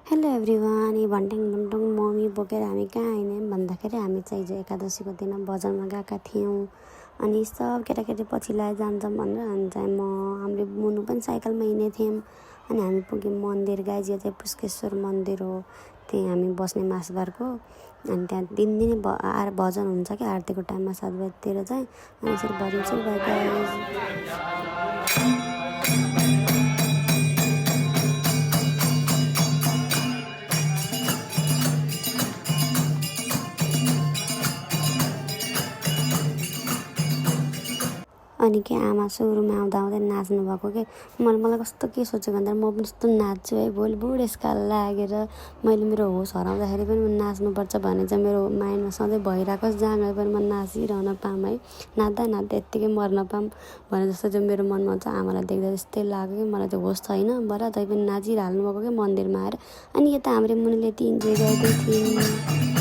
Hello everyone. यी भन्ट्याङ भन्टुङ mummy बोकेर हामी कहाँ आइने भन्दाखेरि हामी चाहिँ हिजो एकादशीको दिन बजारमा गएका थियौँ। अनि सब केटाकेटी पछि लाएर जान्छौँ भनेर अनि चाहिँ म हाम्रो मुनु पनि साइकलमा हिँडेको थियौँ। अनि हामी पुग्यौँ मन्दिर, गाइज यो चाहिँ पुष्केश्वर मन्दिर हो। त्यही हामी बस्ने मासबारको। अनि त्यहाँ दिनदिनै भजन हुन्छ क्या आरतीको टाइममा 7 बजीतिर चाहिँ। अनि यसरी भजन सुरु भयो गाइज। अनि के आमा सुरुमा आउँदा आउँदै नाच्नु भएको के मलाई कस्तो के सोचेको भन्दा म पनि यस्तो नाच्छु है भोलि बुढेसकाल लागेर मैले मेरो होस हराउँदाखेरि पनि म नाच्नुपर्छ भन्ने चाहिँ मेरो माइन्डमा सधैँ भइरहेको जहाँ गए पनि म नाचिरहन पाऊँ है, नाच्दा नाच्दा यत्तिकै मर्न पाऊँ भने जस्तो चाहिँ मेरो मनमा हुन्छ। आमालाई देख्दा त्यस्तै लाग्यो कि मलाई चाहिँ होस छैन बरा तै पनि नाचिहाल्नु भएको क्या मन्दिरमा आएर। अनि यता हाम्रो मुनिले यति इन्जोय गर्दै थियौँ।